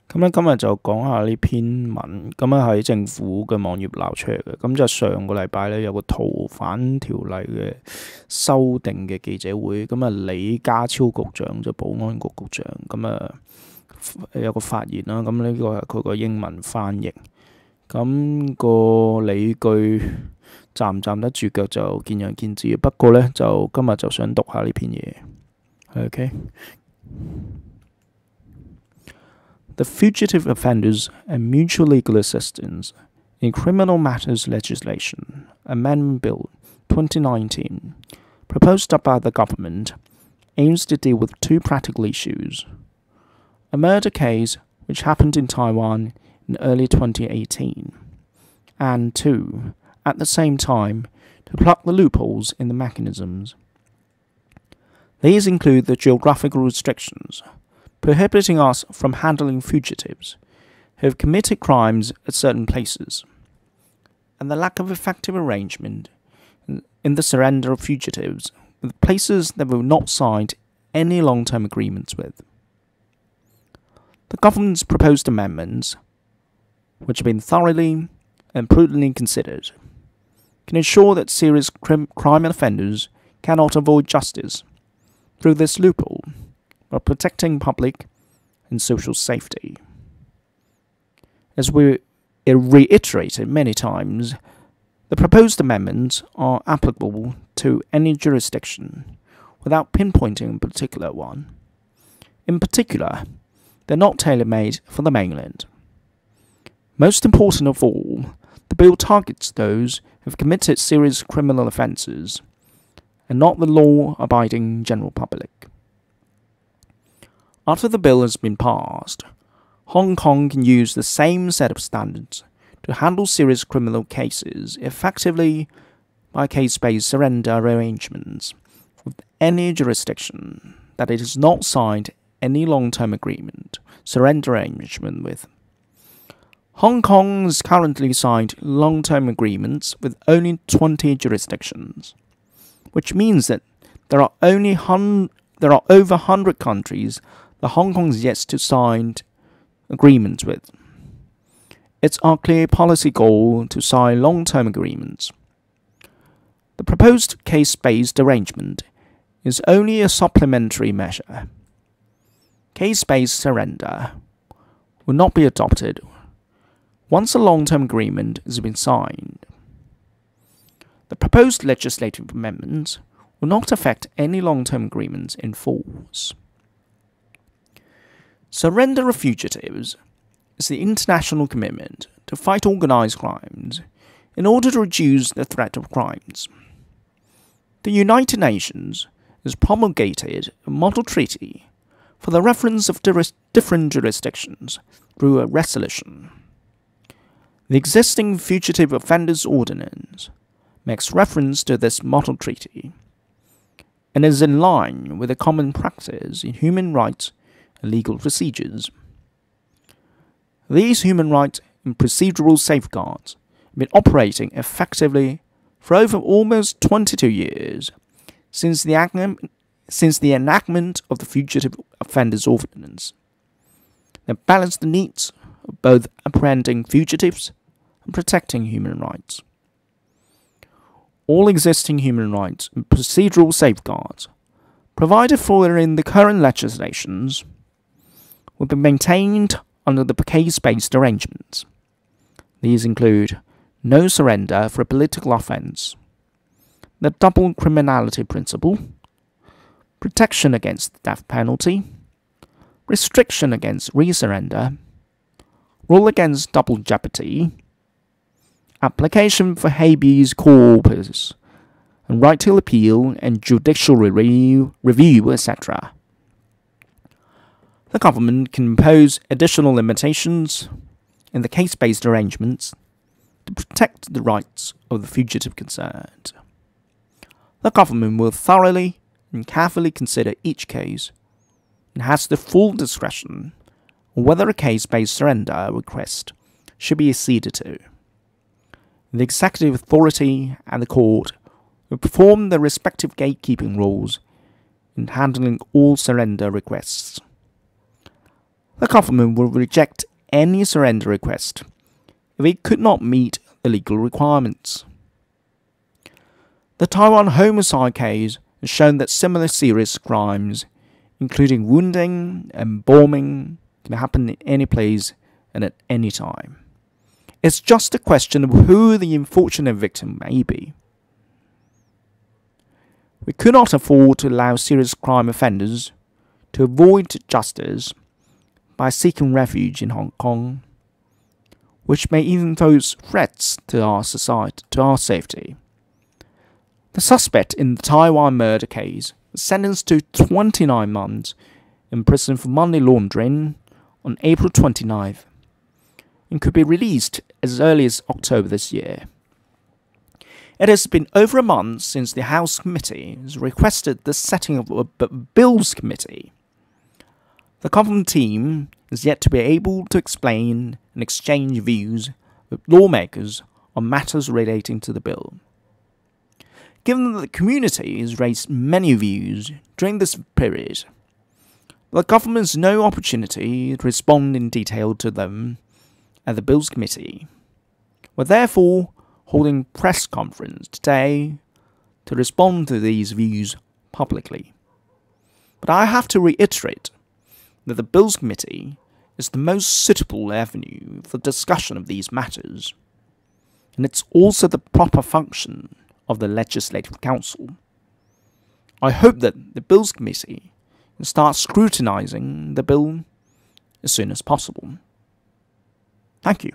咁咧今日就講下呢篇文，咁咧喺政府嘅網頁鬧出嚟嘅。咁就上個禮拜咧有個逃犯條例嘅修訂嘅記者會，咁啊李家超局長就保安局局長，咁啊有個發言啦。咁呢個係佢個英文翻譯，咁個理據站唔站得住腳就見仁見智。不過咧就今日就想讀下呢篇嘢。OK。The Fugitive Offenders and Mutual Legal Assistance in Criminal Matters Legislation Amendment Bill 2019, proposed by the government, aims to deal with two practical issues: a murder case which happened in Taiwan in early 2018, and two, at the same time, to plug the loopholes in the mechanisms. These include the geographical restrictions prohibiting us from handling fugitives who have committed crimes at certain places, and the lack of effective arrangement in the surrender of fugitives with places that we've not signed any long-term agreements with. The government's proposed amendments, which have been thoroughly and prudently considered, can ensure that serious crime offenders cannot avoid justice through this loophole, while protecting public and social safety. As we reiterated many times, the proposed amendments are applicable to any jurisdiction without pinpointing a particular one. In particular, they're not tailor-made for the mainland. Most important of all, the bill targets those who have committed serious criminal offences and not the law-abiding general public. After the bill has been passed, Hong Kong can use the same set of standards to handle serious criminal cases effectively by case-based surrender arrangements with any jurisdiction that it has not signed any long-term surrender arrangement with. Hong Kong has currently signed long-term agreements with only 20 jurisdictions, which means that there are over 100 countries that Hong Kong is yet to sign agreements with. It's our clear policy goal to sign long-term agreements. The proposed case-based arrangement is only a supplementary measure. Case-based surrender will not be adopted once a long-term agreement has been signed. The proposed legislative amendments will not affect any long-term agreements in force. Surrender of fugitives is the international commitment to fight organized crimes in order to reduce the threat of crimes. The United Nations has promulgated a model treaty for the reference of different jurisdictions through a resolution. The existing Fugitive Offenders Ordinance makes reference to this model treaty and is in line with the common practice in human rights and legal procedures. These human rights and procedural safeguards have been operating effectively for over almost 22 years since the enactment of the Fugitive Offenders Ordinance. They balance the needs of both apprehending fugitives and protecting human rights. All existing human rights and procedural safeguards provided for in the current legislations will be maintained under the case-based arrangements. These include no surrender for a political offence, the double criminality principle, protection against the death penalty, restriction against resurrender, rule against double jeopardy, application for habeas corpus, and right to appeal and judicial review, etc. The government can impose additional limitations in the case-based arrangements to protect the rights of the fugitive concerned. The government will thoroughly and carefully consider each case and has the full discretion on whether a case-based surrender request should be acceded to. The executive authority and the court will perform their respective gatekeeping roles in handling all surrender requests. The government will reject any surrender request if it could not meet the legal requirements. The Taiwan homicide case has shown that similar serious crimes, including wounding and bombing, can happen in any place and at any time. It's just a question of who the unfortunate victim may be. We could not afford to allow serious crime offenders to avoid justice by seeking refuge in Hong Kong, which may even pose threats to our society, to our safety. The suspect in the Taiwan murder case was sentenced to 29 months in prison for money laundering on April 29th and could be released as early as October this year. It has been over a month since the House Committee has requested the setting of a Bills Committee. The government team is yet to be able to explain and exchange views with lawmakers on matters relating to the bill. Given that the community has raised many views during this period, the government has no opportunity to respond in detail to them at the Bills Committee. We're therefore holding a press conference today to respond to these views publicly. But I have to reiterate that the Bills Committee is the most suitable avenue for discussion of these matters, and it's also the proper function of the Legislative Council. I hope that the Bills Committee will start scrutinising the bill as soon as possible. Thank you.